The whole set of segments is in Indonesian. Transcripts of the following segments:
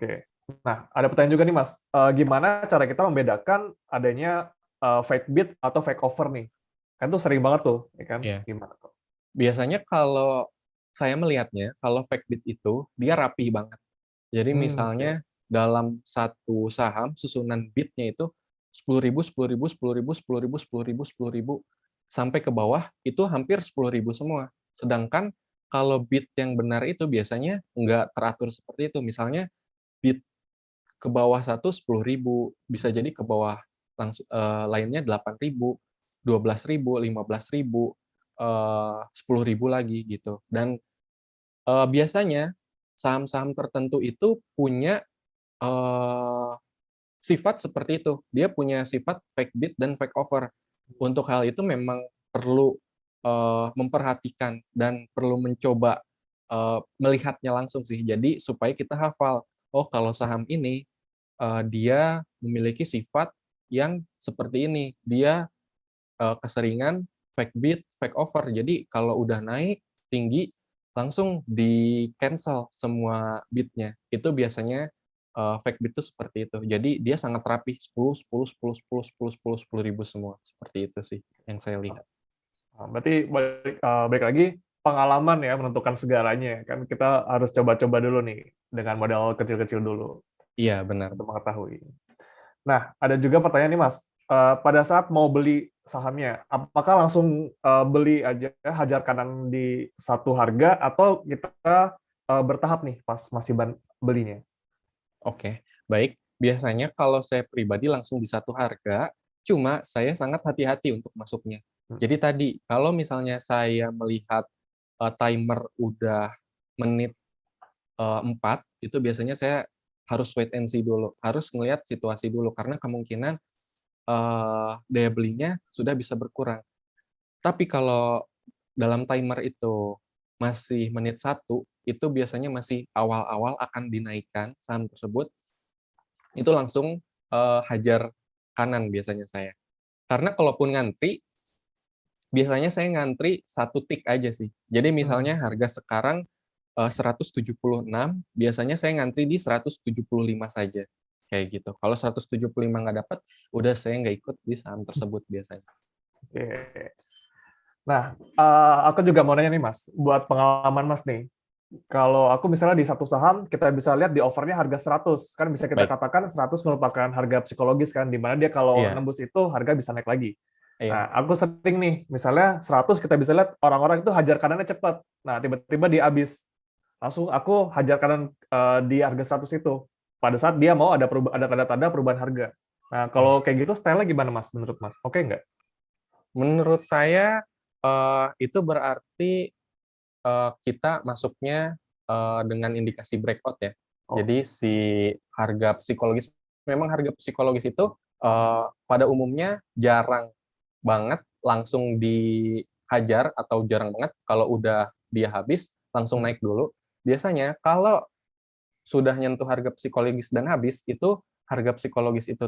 Oke. Nah, ada pertanyaan juga nih, Mas. Gimana cara kita membedakan adanya fake beat atau fake offer nih? Kan tuh sering banget tuh, ya kan? Ya, Gimana tuh? biasanya kalau saya melihatnya, kalau fake bid itu dia rapi banget. Jadi Oke. misalnya dalam satu saham susunan bidnya itu 10.000, 10.000, 10.000, 10.000, 10.000, 10.000 sampai ke bawah itu hampir 10.000 semua. Sedangkan kalau bid yang benar itu biasanya nggak teratur seperti itu. Misalnya bid ke bawah satu 10.000, bisa jadi ke bawah lainnya 8.000, 12.000, 15.000, 10.000 lagi gitu. Dan biasanya saham-saham tertentu itu punya Eee, sifat seperti itu. Dia punya sifat fake bid dan fake offer. Untuk hal itu memang perlu, memperhatikan dan perlu mencoba, melihatnya langsung sih. Jadi supaya kita hafal, oh kalau saham ini, dia memiliki sifat yang seperti ini. Dia, keseringan fake bid, fake offer. Jadi kalau udah naik tinggi, langsung di-cancel semua bid-nya. Itu biasanya, fake bid itu seperti itu. Jadi dia sangat rapih, 10, 10, 10, 10, 10, 10, 10.000 semua. Seperti itu sih yang saya lihat. Berarti balik lagi pengalaman ya menentukan segalanya. Kan kita harus coba-coba dulu nih dengan modal kecil-kecil dulu Iya benar, untuk Mas. mengetahui. Nah, ada juga pertanyaan nih, Mas. Pada saat mau beli sahamnya, apakah langsung beli aja hajar kanan di satu harga atau kita bertahap nih pas masih belinya? Oke, baik. Biasanya kalau saya pribadi langsung di satu harga, cuma saya sangat hati-hati untuk masuknya. Hmm. Jadi tadi, kalau misalnya saya melihat, timer udah menit 4, itu biasanya saya harus wait and see dulu, harus ngelihat situasi dulu, karena kemungkinan, daya belinya sudah bisa berkurang. Tapi kalau dalam timer itu masih menit 1, itu biasanya masih awal-awal akan dinaikkan saham tersebut, itu langsung, hajar kanan biasanya saya. Karena kalaupun ngantri, biasanya saya ngantri satu tik aja sih. Jadi misalnya Oke. harga sekarang 176, biasanya saya ngantri di 175 saja, kayak gitu. Kalau 175 nggak dapat, udah saya nggak ikut di saham tersebut biasanya. Nah, aku juga mau nanya nih, Mas, buat pengalaman Mas nih. Kalau aku misalnya di satu saham, kita bisa lihat di offernya harga 100, kan bisa kita Baik, katakan 100 merupakan harga psikologis kan, di mana dia kalau iya nembus itu harga bisa naik lagi. iya, Nah, aku sering nih, misalnya 100 kita bisa lihat orang-orang itu hajar kanannya cepat. Nah, tiba-tiba dia habis. Langsung aku hajar kanan di harga 100 itu. Pada saat dia mau ada tanda-tanda perubahan harga. Nah, iya. kalau kayak gitu style-nya gimana Mas menurut Mas? Oke nggak? Menurut saya, itu berarti, kita masuknya, dengan indikasi breakout ya. Oh, Jadi si harga psikologis memang harga psikologis itu, pada umumnya jarang banget langsung dihajar atau jarang banget kalau udah dia habis, langsung hmm. naik dulu. Biasanya kalau sudah nyentuh harga psikologis dan habis, itu harga psikologis itu,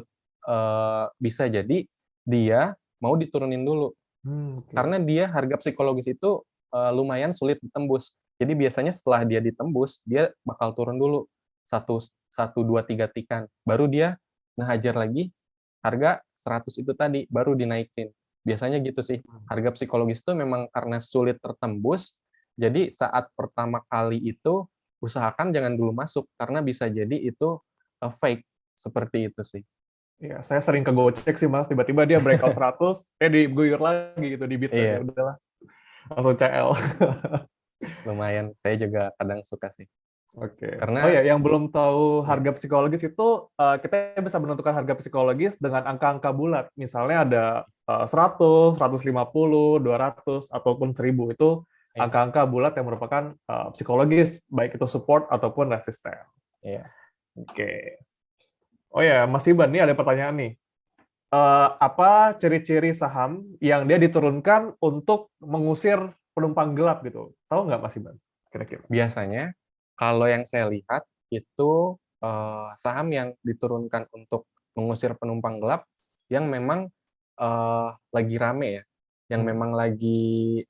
bisa jadi dia mau diturunin dulu. Oke. Karena dia harga psikologis itu, lumayan sulit ditembus. Jadi biasanya setelah dia ditembus, dia bakal turun dulu satu satu 2 3 tikan, baru dia ngehajar lagi harga 100 itu tadi, baru dinaikin. Biasanya gitu sih. Harga psikologis itu memang karena sulit tertembus, jadi saat pertama kali itu usahakan jangan dulu masuk, karena bisa jadi itu, fake, seperti itu sih. Iya, saya sering kegocek sih Mas, tiba-tiba dia breakout 100, diguyur lagi gitu di bid-nya, ya Iya, udahlah, langsung CL. lumayan. Saya juga kadang suka sih. Oke. Oh Karena ya, yang belum tahu iya, harga psikologis itu, kita bisa menentukan harga psikologis dengan angka-angka bulat. Misalnya ada 100, 150, 200, ataupun 1000. Itu iya, angka-angka bulat yang merupakan psikologis, baik itu support ataupun resisten. iya. Oke. Oh ya, Mas Iban, nih ada pertanyaan nih. Apa ciri-ciri saham yang dia diturunkan untuk mengusir penumpang gelap gitu? Tahu nggak Mas Iban? Kira-kira. Biasanya kalau yang saya lihat itu, saham yang diturunkan untuk mengusir penumpang gelap yang memang, lagi rame ya, yang Hmm. memang lagi,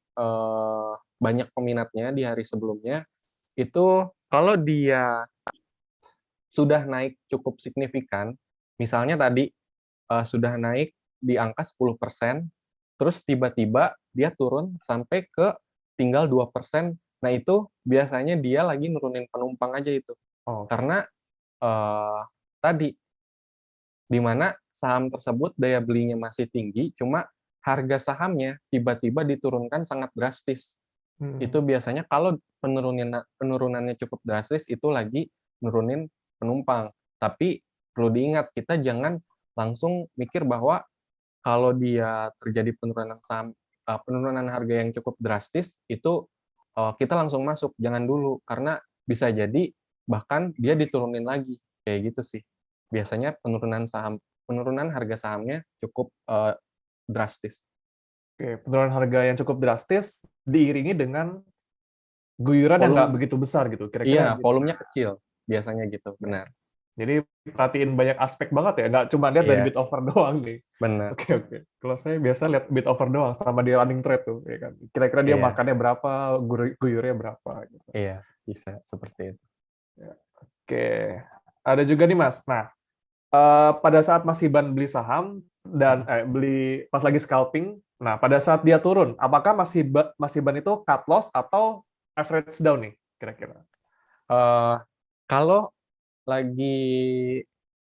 banyak peminatnya di hari sebelumnya, itu kalau dia sudah naik cukup signifikan, misalnya tadi, sudah naik di angka 10%, terus tiba-tiba dia turun sampai ke tinggal 2%. Nah, itu biasanya dia lagi nurunin penumpang aja itu. Oke. Karena, eee, tadi, di mana saham tersebut daya belinya masih tinggi, cuma harga sahamnya tiba-tiba diturunkan sangat drastis. Mhm. Itu biasanya kalau penurunannya cukup drastis, itu lagi nurunin penumpang. Tapi perlu diingat, kita jangan langsung mikir bahwa kalau dia terjadi penurunan harga yang cukup drastis, itu, kita langsung masuk, jangan dulu. Karena bisa jadi bahkan dia diturunin lagi, kayak gitu sih. Biasanya penurunan harga sahamnya cukup, drastis. Oke, penurunan harga yang cukup drastis diiringi dengan guyuran yang nggak Volum begitu besar gitu, kira-kira iya, gitu. volumenya kecil, biasanya gitu, Ya. benar. Jadi perhatiin banyak aspek banget ya, nggak cuma lihat dari Iya, bid offer doang nih. benar. Oke, oke. Kalau saya biasa lihat bid offer doang sama di running trade tuh, ya kan. Kira-kira dia Iya, makannya berapa, guyurnya berapa gitu. iya, bisa seperti itu. Ya. Oke. Ada juga nih Mas. Nah, pada saat Mas Hiban beli saham dan Mhm. beli pas lagi scalping, nah pada saat dia turun, apakah Mas Hiban itu cut loss atau average down nih kira-kira? Eee, kalau lagi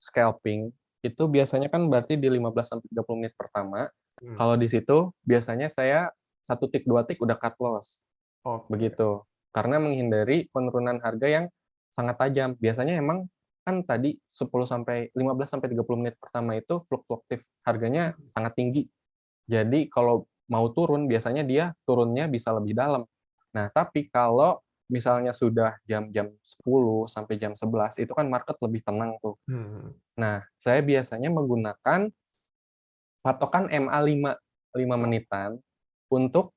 scalping, itu biasanya kan berarti di 15 sampai 30 menit pertama, Hmm. kalau di situ biasanya saya 1 tik, 2 tik udah cut loss, Oke. begitu. Karena menghindari penurunan harga yang sangat tajam. Biasanya emang kan tadi 10 sampai 15 sampai 30 menit pertama itu fluktuatif, harganya sangat tinggi. Jadi kalau mau turun, biasanya dia turunnya bisa lebih dalam. Nah, tapi kalau misalnya sudah jam-jam 10 sampai jam 11, itu kan market lebih tenang tuh. Hmm. Nah, saya biasanya menggunakan patokan MA 5 menitan untuk,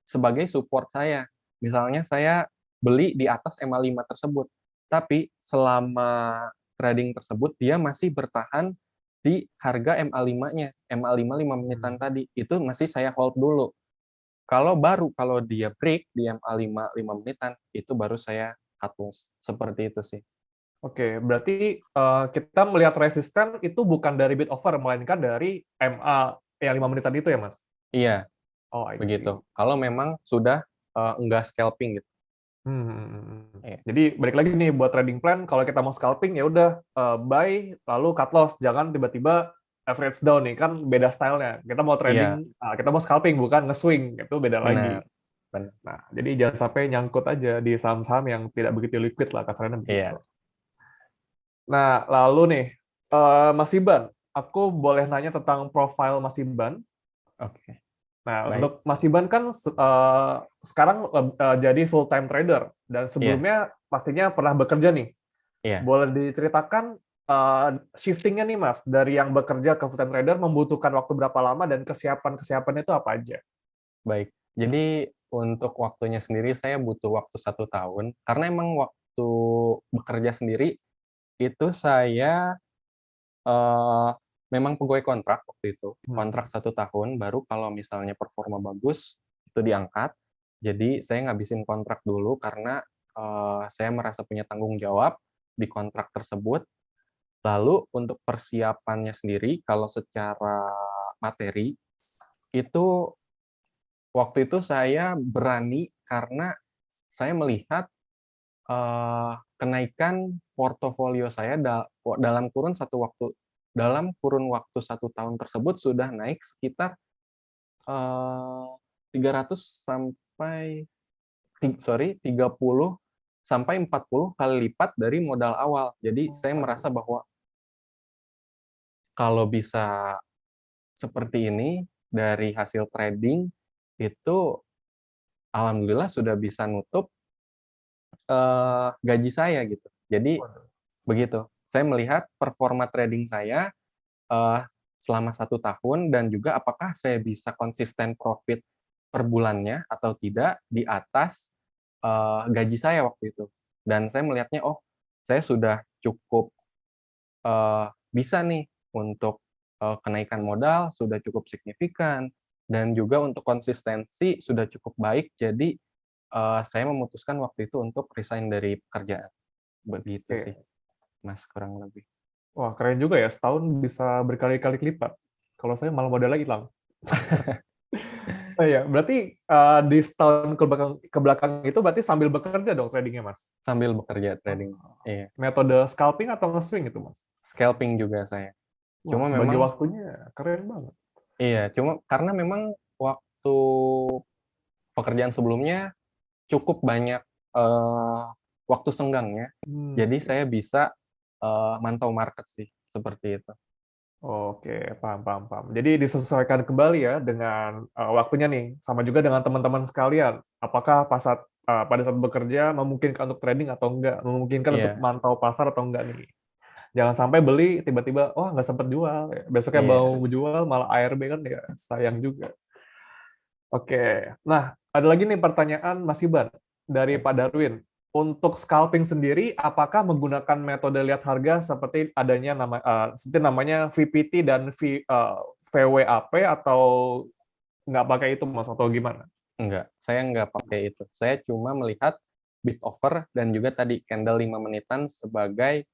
sebagai support saya. Misalnya saya beli di atas MA 5 tersebut, tapi selama trading tersebut dia masih bertahan di harga MA 5-nya, MA 5 menitan Hmm. tadi, itu masih saya hold dulu. Kalau dia break di MA 5 menitan, itu baru saya cut loss, seperti itu sih. Oke, berarti kita melihat resisten itu bukan dari bid offer, melainkan dari MA yang 5 menitan itu ya, Mas? Iya, Oh, I begitu. see. Kalau memang sudah, enggak scalping gitu. Iya, Jadi balik lagi nih buat trading plan, kalau kita mau scalping ya udah buy lalu cut loss, jangan tiba-tiba average down nih kan beda stylenya. Kita mau iya, trading, kita mau scalping bukan nge-swing, itu beda lagi. benar, benar. Nah, jadi jangan sampai nyangkut aja di saham-saham yang tidak begitu liquid lah kasarnya begitu. Iya, Nah, lalu nih Mas Iban, aku boleh nanya tentang profil Mas Iban. oke, Nah, baik. untuk Mas Iban kan sekarang jadi full time trader dan Iya, sebelumnya pastinya pernah bekerja nih. iya, Boleh diceritakan shifting-nya nih Mas, dari yang bekerja ke full time trader membutuhkan waktu berapa lama dan kesiapan-kesiapannya itu apa aja? baik. Jadi untuk waktunya sendiri saya butuh waktu 1 tahun, karena emang waktu bekerja sendiri itu saya, eee, memang pegawai kontrak waktu itu. Hmm. Kontrak 1 tahun, baru kalau misalnya performa bagus, itu diangkat. Jadi saya ngabisin kontrak dulu karena, saya merasa punya tanggung jawab di kontrak tersebut. Lalu untuk persiapannya sendiri, kalau secara materi, itu waktu itu saya berani karena saya melihat, kenaikan portofolio saya dalam kurun waktu 1 tahun tersebut sudah naik sekitar, eee, 300 sampai 30 sampai 40 kali lipat dari modal awal. Jadi Oh, saya waduh. merasa bahwa kalau bisa seperti ini dari hasil trading, itu alhamdulillah sudah bisa nutup, gaji saya gitu. Jadi Waduh. begitu, saya melihat performa trading saya, eee, selama 1 tahun dan juga apakah saya bisa konsisten profit per bulannya atau tidak di atas, gaji saya waktu itu. Dan saya melihatnya, oh, saya sudah cukup, bisa nih untuk, kenaikan modal sudah cukup signifikan dan juga untuk konsistensi sudah cukup baik. Jadi, saya memutuskan waktu itu untuk resign dari pekerjaan. Begitu sih, Oke. Mas, kurang lebih. Wah, keren juga ya, setahun bisa berkali-kali lipat. Kalau saya malah modalnya hilang. Oh iya, berarti di setahun ke belakang itu berarti sambil bekerja dong tradingnya, Mas? Sambil bekerja Oh, trading. Iya, metode scalping atau nge-swing itu, Mas? scalping juga saya. Wah, Cuma bagi memang waktunya keren banget. iya, cuma karena memang waktu pekerjaan sebelumnya cukup banyak, waktu senggangnya, jadi Oke. saya bisa, mantau market sih, seperti itu. Oke, paham paham paham. Jadi disesuaikan kembali ya dengan, waktunya nih, sama juga dengan teman-teman sekalian. Apakah pada saat bekerja memungkinkan untuk trading atau enggak, memungkinkan untuk Iya mantau pasar atau enggak nih. Jangan sampai beli tiba-tiba, wah nggak sempet jual, ya. Besoknya iya, mau jual malah ARB kan ya sayang juga. Oke, nah ada lagi nih pertanyaan Mas Iban dari baik. Pak Darwin. Untuk scalping sendiri, apakah menggunakan metode lihat harga seperti seperti namanya VPT dan VWAP atau nggak pakai itu Mas atau gimana? Enggak, saya enggak pakai itu. Saya cuma melihat bid offer dan juga tadi candle 5 menitan sebagai,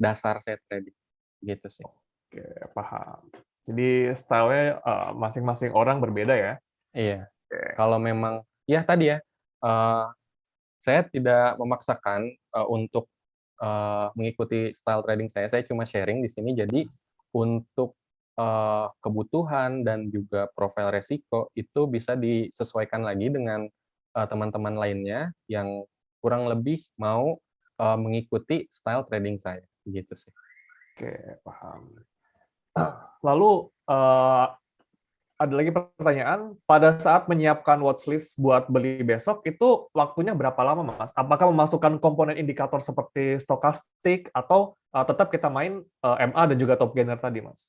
dasar saya trading, gitu sih. Oke, paham. Jadi style-nya masing-masing orang berbeda ya. Iya, Oke. kalau memang ya tadi ya, eee, saya tidak memaksakan, untuk, mengikuti style trading saya cuma sharing di sini. Jadi untuk, kebutuhan dan juga profil resiko itu bisa disesuaikan lagi dengan, teman-teman lainnya yang kurang lebih mau, mengikuti style trading saya, gitu sih. Oke, paham. Lalu ada lagi pertanyaan, pada saat menyiapkan watchlist buat beli besok, itu waktunya berapa lama, Mas? Apakah memasukkan komponen indikator seperti stokastik atau tetap kita main MA dan juga top gainer tadi, Mas?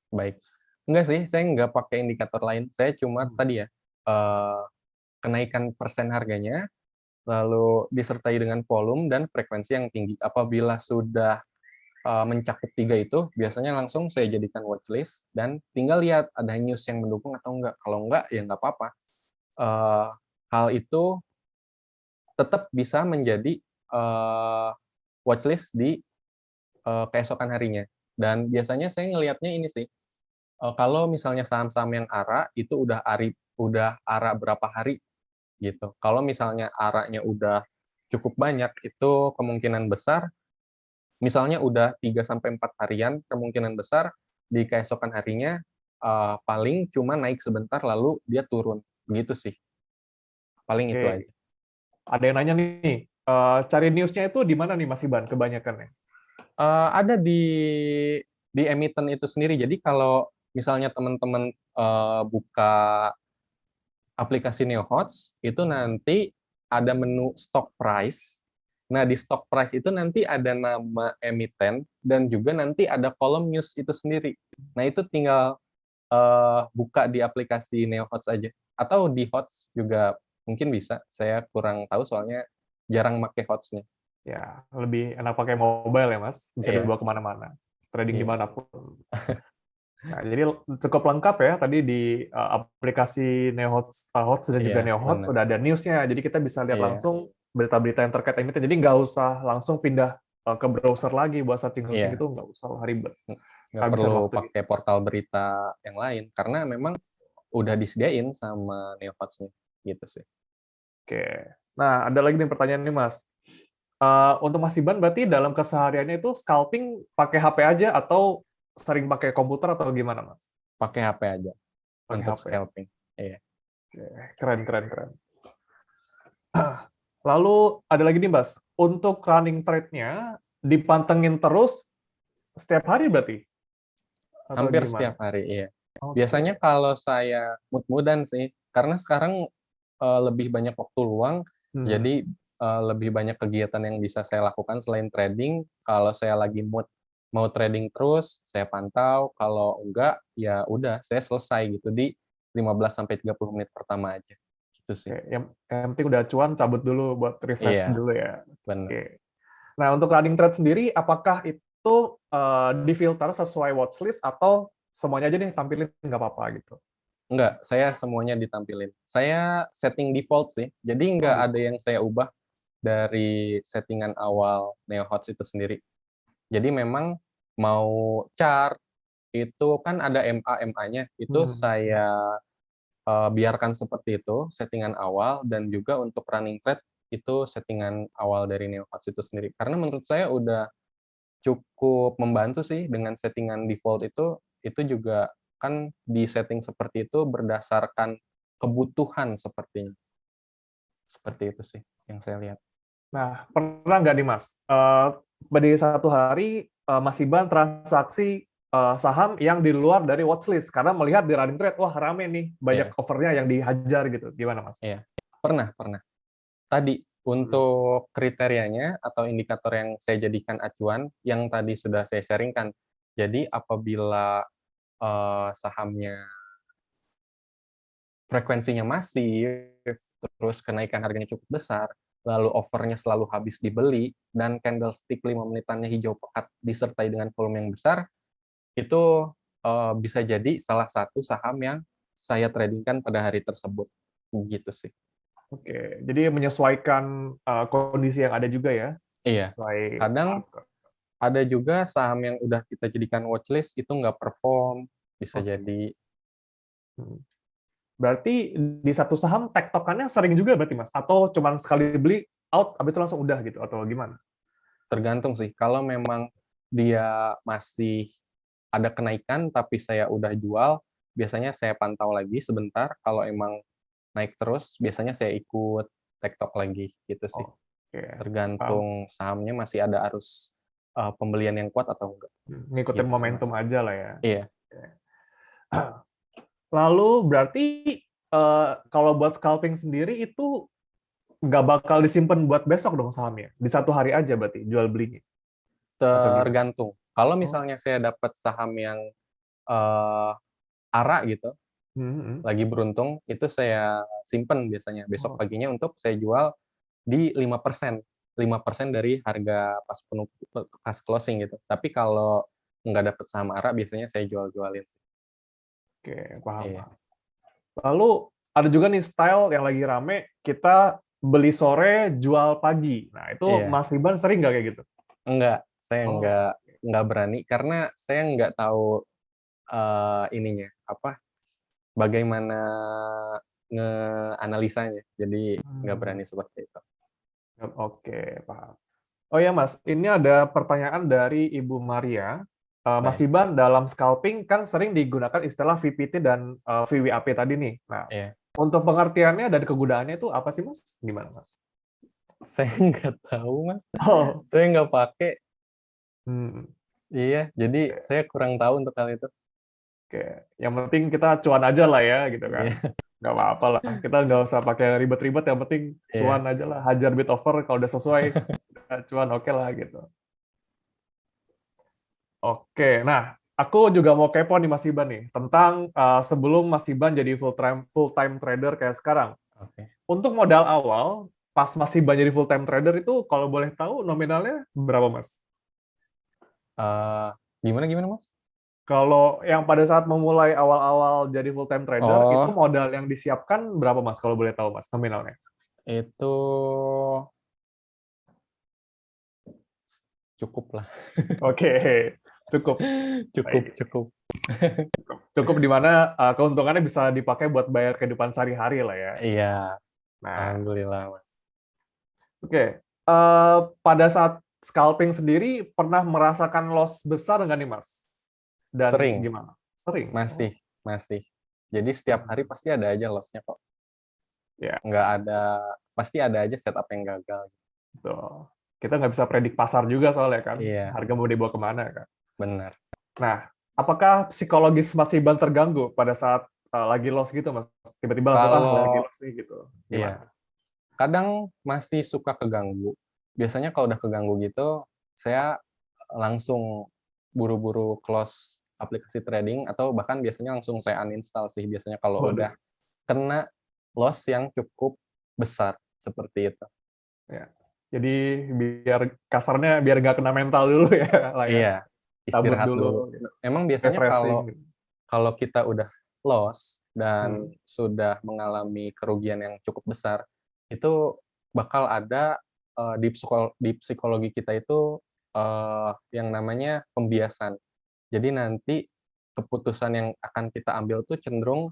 Baik. Enggak sih, saya nggak pakai indikator lain. Saya cuma Hmm, tadi ya, eee, kenaikan persen harganya, lalu disertai dengan volume dan frekuensi yang tinggi. Apabila sudah, mencakup 3 itu, biasanya langsung saya jadikan watchlist dan tinggal lihat ada news yang mendukung atau enggak. Kalau enggak, ya nggak apa-apa. Eee, hal itu tetap bisa menjadi, watchlist di, keesokan harinya. Dan biasanya saya ngelihatnya ini sih, kalau misalnya saham-saham yang ARA, itu udah ARA berapa hari, gitu. Kalau misalnya ARA-nya udah cukup banyak, itu kemungkinan besar misalnya udah 3 sampai 4 harian, kemungkinan besar di keesokan harinya, paling cuma naik sebentar lalu dia turun, gitu sih. Paling itu Oke, aja. ada yang nanya nih, cari newsnya itu di mana nih, Mas Iban, kebanyakan ya? Ada di emiten itu sendiri. Jadi kalau misalnya teman-teman, buka aplikasi NeoHots, itu nanti ada menu stock price. Nah, di stock price itu nanti ada nama emiten dan juga nanti ada kolom news itu sendiri. Nah, itu tinggal, buka di aplikasi NeoHots aja, atau di Hots juga mungkin bisa. Saya kurang tahu soalnya jarang make Hots-nya. Ya, lebih enak pakai mobile ya, Mas. Bisa Iya dibawa kemana-mana, trading iya dimanapun. Nah, jadi cukup lengkap ya tadi di aplikasi NeoHots dan juga iya, NeoHots benar. sudah ada newsnya. Jadi kita bisa lihat Iya langsung berita-berita yang terkait emiten. Jadi nggak usah langsung pindah ke browser lagi buat searching-searching iya. itu nggak usah ribet, Nggak habisan perlu waktu. pakai portal berita yang lain, karena memang udah disediain sama Neoparts-nya, gitu sih. Oke. Nah, ada lagi nih pertanyaan nih Mas. Untuk Mas Iban berarti dalam kesehariannya itu scalping pakai HP aja atau sering pakai komputer atau gimana Mas? Pakai HP aja Pakai untuk HP. scalping. Iya. Oke, keren keren keren. Lalu ada lagi nih Mas, untuk running trade-nya dipantengin terus setiap hari berarti? Atau Hampir gimana? setiap hari, iya. Biasanya Oke. kalau saya mood-mood-an sih, karena sekarang, lebih banyak waktu luang, Hmm. jadi, lebih banyak kegiatan yang bisa saya lakukan selain trading. Kalau saya lagi mood mau trading terus, saya pantau, kalau enggak, ya udah saya selesai gitu di 15 sampai 30 menit pertama aja, gitu sih. Oke, yang penting udah cuan cabut dulu buat refresh Iya, dulu ya. bener. Oke. Nah, untuk running trade sendiri apakah itu difilter sesuai watchlist atau semuanya aja nih tampilin nggak apa-apa gitu? Enggak, saya semuanya ditampilin. Saya setting default sih, jadi Oh, nggak ada default. yang saya ubah. dari settingan awal NeoHots itu sendiri. Jadi memang mau chart itu kan ada MA-MA-nya, itu saya biarkan seperti itu settingan awal, dan juga untuk running thread itu settingan awal dari NeoHots itu sendiri. Karena menurut saya udah cukup membantu sih dengan settingan default itu juga kan di-setting seperti itu berdasarkan kebutuhan sepertinya. Seperti itu sih yang saya lihat. Nah, pernah nggak nih Mas, di satu hari Mas Iban transaksi saham yang di luar dari watchlist karena melihat di running trade, wah rame nih, banyak Iya, offernya yang dihajar gitu. Gimana Mas? iya. Pernah pernah. Tadi untuk kriterianya atau indikator yang saya jadikan acuan yang tadi sudah saya sharingkan. Jadi apabila sahamnya frekuensinya masif, terus kenaikan harganya cukup besar, lalu offernya selalu habis dibeli, dan candlestick 5 menitannya hijau pekat disertai dengan volume yang besar, itu bisa jadi salah satu saham yang saya tradingkan pada hari tersebut. Gitu sih. Oke, jadi menyesuaikan kondisi yang ada juga ya. Iya. Sesuai Kadang market. ada juga saham yang udah kita jadikan watchlist itu nggak perform, bisa Oke. jadi. Berarti di satu saham tektokannya sering juga berarti Mas? Atau cuman sekali beli out, habis itu langsung udah gitu atau gimana? Tergantung sih. Kalau memang dia masih ada kenaikan tapi saya udah jual, biasanya saya pantau lagi sebentar. Kalau emang naik terus, biasanya saya ikut tektok lagi gitu sih. Oke, paham. Tergantung sahamnya masih ada arus pembelian yang kuat atau enggak. Ngikutin Gitu sih, momentum Mas. aja lah ya. Iya. Lalu berarti kalau buat scalping sendiri itu nggak bakal disimpan buat besok dong sahamnya? Di satu hari aja berarti jual belinya? Atau gimana? Tergantung. Kalau Oh. misalnya saya dapat saham yang eh, ARA gitu, Mhm. lagi beruntung, itu saya simpen biasanya. Besok Oh, paginya untuk saya jual di 5%. 5% dari harga pas closing gitu. Tapi kalau nggak dapet saham ARA, biasanya saya jual-jualin sih. oke, paham, Iya. paham. Lalu ada juga nih style yang lagi rame, kita beli sore, jual pagi. Nah, itu Iya. Mas Iban sering nggak kayak gitu? Enggak, saya Oh, nggak berani karena saya nggak tahu ininya apa, bagaimana ngeanalisanya. Jadi nggak hmm, berani seperti itu. oke, paham. Oh ya Mas, ini ada pertanyaan dari Ibu Maria. Mas Baik. Iban dalam scalping kan sering digunakan istilah VPT dan VWAP tadi nih. Nah, Iya. untuk pengertiannya dan kegunaannya itu apa sih Mas? Gimana Mas? Saya nggak tahu, Mas. Oh, Saya nggak pakai. hmm, Iya, jadi oke. saya kurang tahu untuk hal itu. Oke, yang penting kita cuan aja lah ya, gitu kan. Iya, Nggak apa-apa lah. Kita nggak usah pakai ribet-ribet, yang penting cuan iya. aja lah. Hajar bid offer, kalau udah sesuai, cuan oke lah gitu. Oke, nah aku juga mau kepo nih Mas Iban nih, tentang sebelum Mas Iban jadi full time trader kayak sekarang. Oke. Untuk modal awal, pas Mas Iban jadi full time trader itu, kalau boleh tahu nominalnya berapa Mas? Eh, gimana gimana, Mas? Kalau yang pada saat memulai awal-awal jadi full time trader, itu Oh, modal yang disiapkan berapa Mas? Kalau boleh tahu Mas, nominalnya? itu cukup lah. Oke, cukup. Cukup, Baik. cukup. Cukup di mana keuntungannya bisa dipakai buat bayar kehidupan sehari-hari lah ya. Iya, Nah, alhamdulillah, Mas. oke. Pada saat scalping sendiri pernah merasakan loss besar nggak nih Mas? Dan Sering, gimana? Sering. Oh, masih, masih. Jadi setiap hari hmm. pasti ada aja loss-nya kok. Ya, Nggak ada, pasti ada aja setup yang gagal. betul. Kita nggak bisa predik pasar juga soalnya kan, Iya, harga mau dibawa kemana kan. benar. Nah, apakah psikologis Mas Iban terganggu pada saat lagi loss gitu Mas? Tiba-tiba langsung lagi Kalau, loss nih gitu. iya, Gimana? kadang masih suka keganggu. Biasanya kalau udah keganggu gitu, saya langsung buru-buru close aplikasi trading atau bahkan biasanya langsung saya uninstall sih biasanya kalau Waduh. udah kena loss yang cukup besar seperti itu. Ya. Jadi biar kasarnya biar nggak kena mental dulu ya lah ya. Iya, Cabut istirahat dulu, dulu. gitu. Memang biasanya Refreshing. kalau Gitu. kalau kita udah loss dan Hmm. sudah mengalami kerugian yang cukup besar, itu bakal ada di psikologi kita itu yang namanya pembiasan. Jadi nanti keputusan yang akan kita ambil tuh cenderung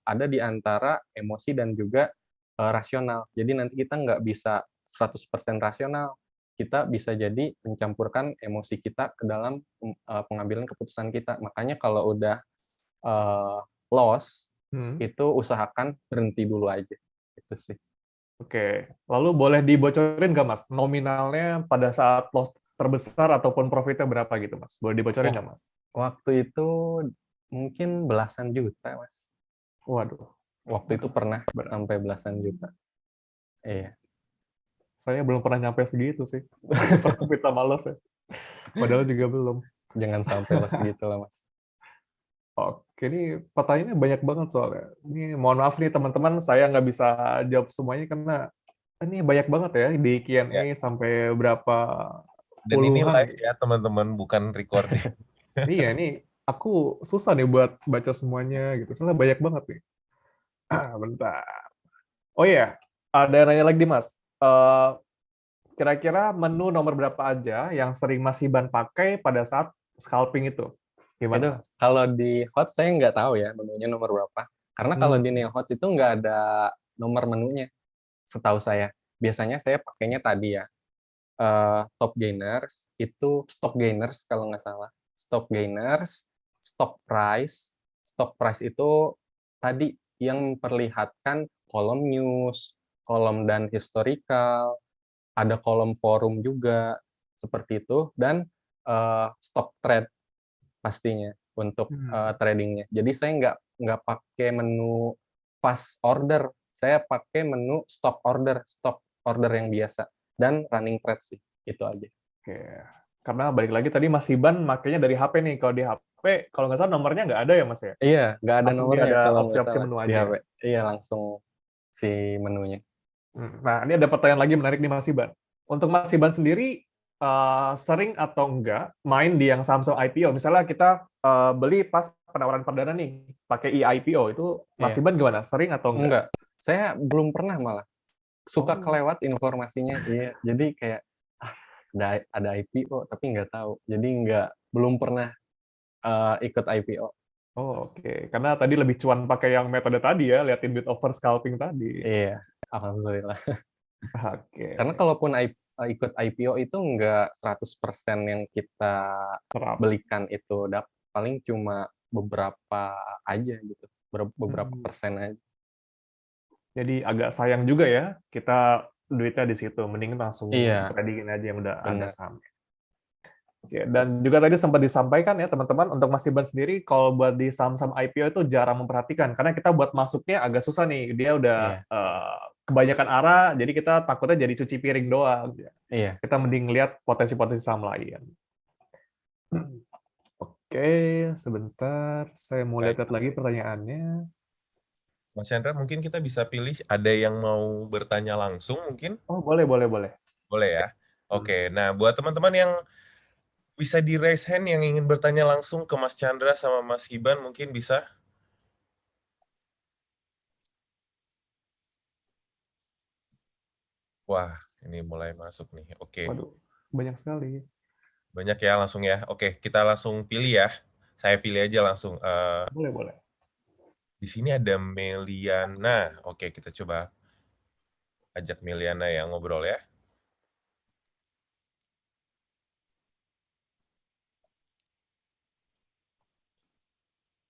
ada di antara emosi dan juga rasional. Jadi nanti kita nggak bisa 100% rasional. Kita bisa jadi mencampurkan emosi kita ke dalam pengambilan keputusan kita. Makanya kalau udah loss, Hmm. itu usahakan berhenti dulu aja. Itu sih. Oke, lalu boleh dibocorin nggak Mas, nominalnya pada saat loss terbesar ataupun profitnya berapa gitu Mas? Boleh dibocorin Wak- nggak Mas? Waktu itu mungkin belasan juta, Mas. Waduh, Waktu itu waduh, pernah berat. sampai belasan juta. Iya. Saya belum pernah nyampe segitu sih. Profit sama loss ya. Padahal juga belum. Jangan sampai loss gitu lah, Mas. Oke, ini pertanyaannya banyak banget soalnya. Ini mohon maaf nih teman-teman, saya nggak bisa jawab semuanya karena ini banyak banget ya di Q&A Ya. sampai berapa Dan ini puluhan. live ya teman-teman, bukan recording. Iya, ini aku susah nih buat baca semuanya gitu. Soalnya banyak banget nih. Bentar. Oh iya, ada yang nanya lagi Mas. Eh, Kira-kira menu nomor berapa aja yang sering Mas Hiban pakai pada saat scalping itu? Itu Gimana Mas? kalau di hot saya nggak tahu ya menunya nomor berapa. Karena kalau di Hmm. Neo Hot itu nggak ada nomor menunya, setahu saya. Biasanya saya pakainya tadi ya, top gainers, itu stop gainers kalau nggak salah. Stop gainers, stop price itu tadi yang memperlihatkan kolom news, kolom dan historical, ada kolom forum juga, seperti itu, dan stop trade pastinya untuk Hmm. tradingnya. Jadi saya nggak pakai menu fast order, saya pakai menu stop order yang biasa dan running trade sih, itu aja. Oke. Karena balik lagi tadi Mas Hiban makanya dari HP nih. Kalau di HP, kalau nggak salah nomornya nggak ada ya Mas ya? Iya, nggak ada Langsung dia nomornya ada kalau nggak opsi-opsi salah menu di HP. aja. Iya, langsung si menunya. Nah, ini ada pertanyaan lagi menarik nih Mas Hiban. Untuk Mas Hiban sendiri, sering atau enggak main di yang Samsung IPO? Misalnya kita beli pas penawaran perdana nih, pakai eIPO, itu Mas Iya, Hiban gimana? Sering atau enggak? enggak. Saya belum pernah malah. Suka Oh, kelewat informasinya, iya. Jadi kayak, ah, ada IPO, tapi nggak tahu. Jadi belum pernah ikut IPO. oh, oke. Karena tadi lebih cuan pakai yang metode tadi ya, liatin bid over scalping tadi. Iya, alhamdulillah. Karena Oke, kalaupun ikut IPO itu nggak 100% yang kita serap. belikan itu paling cuma beberapa aja gitu. Beberapa Hmm. persen aja. Jadi agak sayang juga ya, kita duitnya di situ. Mending langsung Iya, tradingin aja yang udah ada benar. saham. Oke, dan juga tadi sempat disampaikan ya teman-teman, untuk Mas Iban sendiri, kalau buat di saham-saham IPO itu jarang memperhatikan, karena kita buat masuknya agak susah nih, dia udah Iya, kebanyakan arah, jadi kita takutnya jadi cuci piring doang. iya. Kita mending lihat potensi-potensi saham lain. Oke, sebentar, saya mau Baik, lihat lagi pertanyaannya. Mas Chandra, mungkin kita bisa pilih ada yang mau bertanya langsung mungkin? Oh, boleh, boleh, boleh. Boleh ya? Hmm. Oke, nah buat teman-teman yang bisa di raise hand yang ingin bertanya langsung ke Mas Chandra sama Mas Hiban mungkin bisa? Wah, ini mulai masuk nih. Oke, Waduh, banyak sekali. banyak ya langsung ya. Oke, kita langsung pilih ya. Saya pilih aja langsung. Boleh, boleh. Di sini ada Meliana. Oke, kita coba ajak Meliana yang ngobrol ya.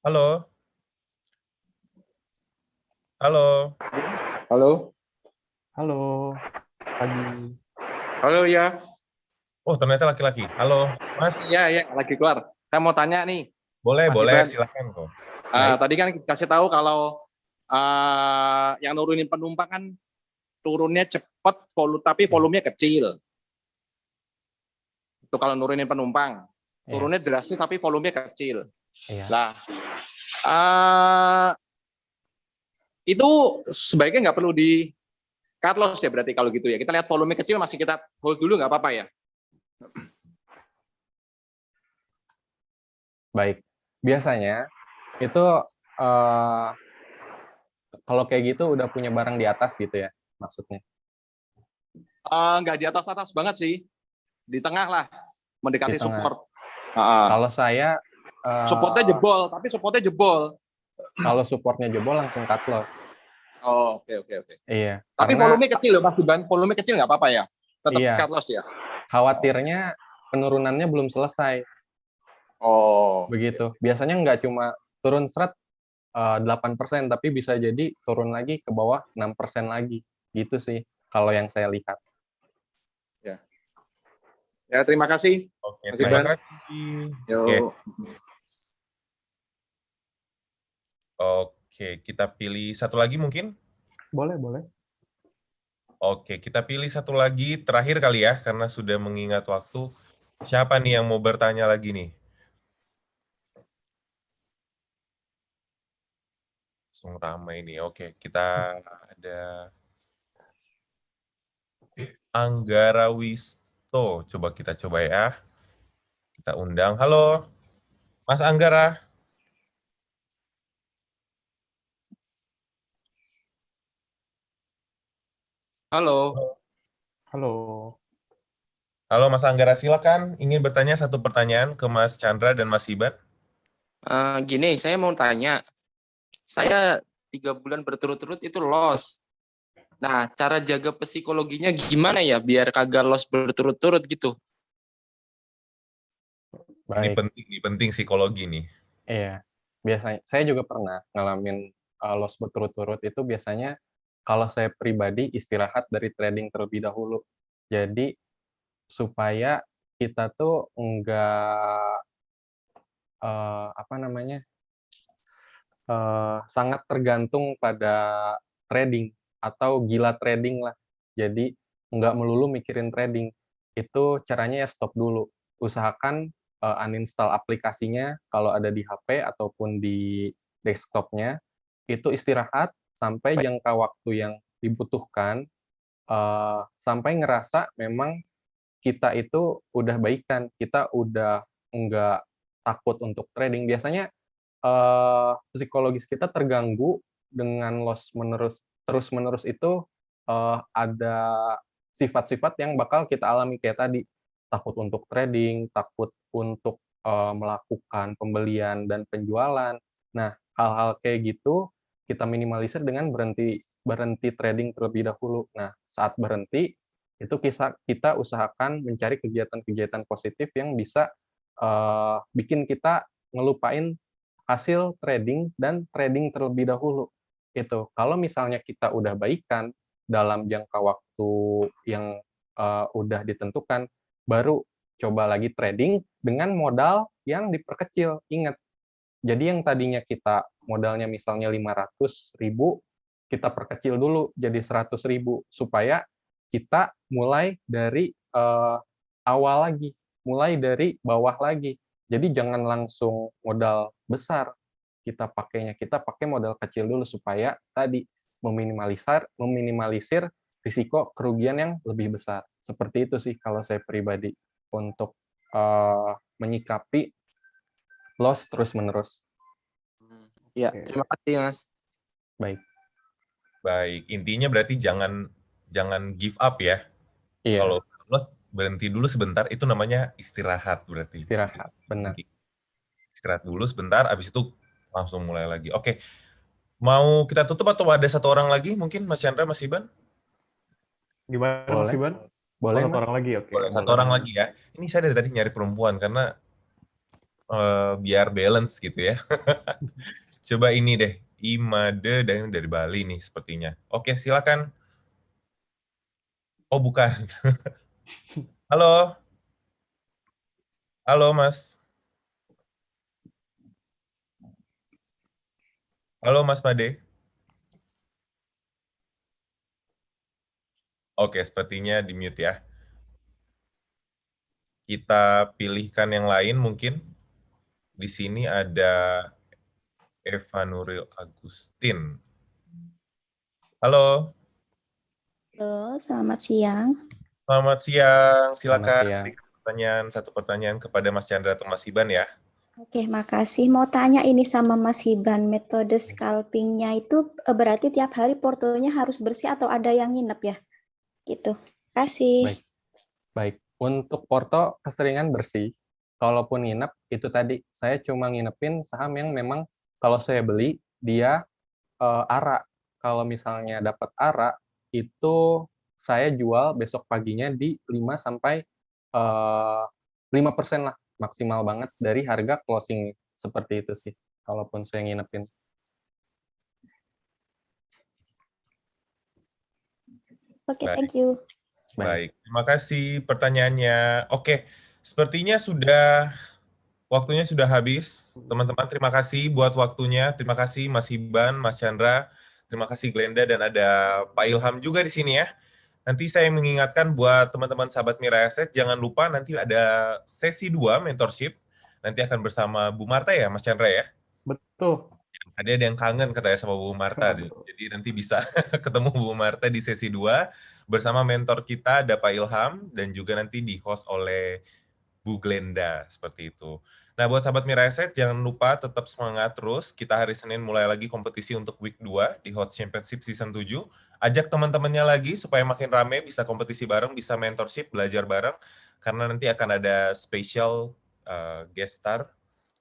Halo, halo. Halo, Halo, pagi. halo ya, Oh, ternyata laki-laki. Halo, Mas. ya lagi keluar. Saya mau tanya nih, Boleh, Mas boleh. Iban. Silakan kok. Baik. Tadi kan kasih tahu kalau yang nurunin penumpang kan turunnya cepat, tapi volumenya kecil. Itu kalau nurunin penumpang, Iya, turunnya drastis tapi volumenya kecil. iya. Nah, itu sebaiknya nggak perlu di cut loss ya berarti kalau gitu ya. Kita lihat volume kecil masih kita hold dulu nggak apa-apa ya. Baik. Biasanya itu kalau kayak gitu udah punya barang di atas gitu ya maksudnya. Nggak di atas banget sih, di tengah lah, mendekati Di tengah. support. Kalau saya Supportnya jebol, tapi supportnya jebol. kalau supportnya jebol langsung cut loss. Oh, oke. Iya. Tapi Karena volume kecil loh Mas Iban, volume kecil nggak apa-apa ya? Tetap iya, cut loss ya? khawatirnya penurunannya belum selesai. Oh, Begitu. Biasanya nggak cuma turun seret 8%, tapi bisa jadi turun lagi ke bawah 6% lagi. Gitu sih kalau yang saya lihat. ya terima kasih. Oke, Mas terima Iban. kasih. Yo. Oke, kita pilih satu lagi mungkin. Boleh. Oke, kita pilih satu lagi terakhir kali ya, karena sudah mengingat waktu. Siapa nih yang mau bertanya lagi nih? Langsung ramai nih. Oke, kita ada Anggara Wisto. Kita coba ya. Kita undang. Halo, Mas Anggara. Halo, Halo. Halo Mas Anggara, silakan. Ingin bertanya satu pertanyaan ke Mas Chandra dan Mas Iban. gini, saya mau tanya. Saya 3 bulan berturut-turut itu loss. Nah, cara jaga psikologinya gimana ya biar kagak loss berturut-turut gitu? Baik. Ini penting psikologi nih. Iya. Biasanya saya juga pernah ngalamin loss berturut-turut. Itu biasanya kalau saya pribadi istirahat dari trading terlebih dahulu. Jadi supaya kita tuh enggak sangat tergantung pada trading atau gila trading lah. Jadi nggak melulu mikirin trading. Itu caranya ya stop dulu. Usahakan uninstall aplikasinya kalau ada di HP ataupun di desktopnya. Itu istirahat sampai jangka waktu yang dibutuhkan, sampai ngerasa memang kita itu udah baikan, kita udah nggak takut untuk trading. Biasanya psikologis kita terganggu dengan loss terus-menerus itu, ada sifat-sifat yang bakal kita alami kayak tadi, takut untuk trading, takut untuk melakukan pembelian dan penjualan. Nah, hal-hal kayak gitu kita minimalisir dengan berhenti trading terlebih dahulu. Nah, saat berhenti, itu kita usahakan mencari kegiatan-kegiatan positif yang bisa bikin kita ngelupain hasil trading dan trading terlebih dahulu. Itu. Kalau misalnya kita udah baikan dalam jangka waktu yang udah ditentukan, baru coba lagi trading dengan modal yang diperkecil. Ingat, jadi yang tadinya kita modalnya misalnya 500.000, kita perkecil dulu jadi 100.000 supaya kita mulai dari awal lagi, mulai dari bawah lagi. Jadi jangan langsung modal besar. Kita pakai modal kecil dulu supaya tadi meminimalisir risiko kerugian yang lebih besar. Seperti itu sih kalau saya pribadi untuk menyikapi loss terus-menerus. Ya, Oke. terima kasih Mas. Baik, intinya berarti jangan give up ya. Iya, Kalau loss berhenti dulu sebentar, itu namanya istirahat berarti. istirahat, benar. Istirahat dulu sebentar, habis itu langsung mulai lagi. Oke, mau kita tutup atau ada satu orang lagi mungkin Mas Chandra, Mas Iban? Gimana Boleh. Mas Iban? Boleh, Satu Mas? orang lagi, oke. Boleh, satu orang lagi ya. Ini saya dari tadi nyari perempuan karena biar balance gitu ya. Coba ini deh, Imade dari Bali nih sepertinya. Oke, silakan. Oh, bukan. Halo. Halo, Mas. Halo, Mas Made. Oke, sepertinya di-mute ya. Kita pilihkan yang lain mungkin. Di sini ada Eva Nuril Agustin. Halo. Halo, selamat siang. Selamat siang. Silakan siang. berikan satu pertanyaan kepada Mas Chandra atau Mas Iban ya. Oke, makasih. Mau tanya ini sama Mas Iban, metode scalpingnya itu berarti tiap hari portonya harus bersih atau ada yang nginep ya? Gitu. Kasih. Baik. Baik. Untuk Porto keseringan bersih. Kalaupun nginep, itu tadi saya cuma nginepin saham yang memang kalau saya beli dia ARA. Kalau misalnya dapat ARA, itu saya jual besok paginya di 5 sampai 5% lah, maksimal banget dari harga closing. Seperti itu sih, kalaupun saya nginepin. Oke, Baik. thank you. Baik, terima kasih pertanyaannya. Oke, sepertinya waktunya sudah habis. Teman-teman, terima kasih buat waktunya. Terima kasih Mas Hiban, Mas Chandra, terima kasih Glenda, dan ada Pak Ilham juga di sini ya. Nanti saya mengingatkan buat teman-teman sahabat Mirai Asset, jangan lupa nanti ada sesi 2 mentorship. Nanti akan bersama Bu Marta ya, Mas Chandra ya. Betul. Ada yang kangen katanya sama Bu Marta. Jadi nanti bisa ketemu Bu Marta di sesi 2 bersama mentor kita, ada Pak Ilham, dan juga nanti di-host oleh Bu Glenda, seperti itu. Nah, buat sahabat Mirai Asset, jangan lupa tetap semangat terus. Kita hari Senin mulai lagi kompetisi untuk week 2 di Hot Championship Season 7. Ajak teman-temannya lagi supaya makin rame, bisa kompetisi bareng, bisa mentorship, belajar bareng, karena nanti akan ada special guest star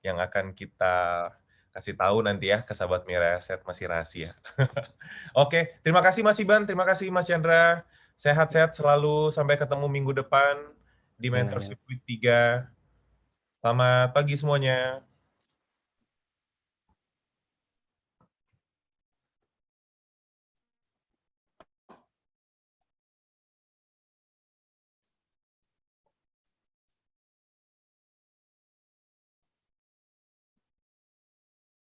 yang akan kita kasih tahu nanti ya ke sahabat Mirai Asset, masih rahasia. Oke, terima kasih Mas Iban, terima kasih Mas Chandra. Sehat-sehat selalu, sampai ketemu minggu depan di Mentorship Week 3. Selamat pagi semuanya.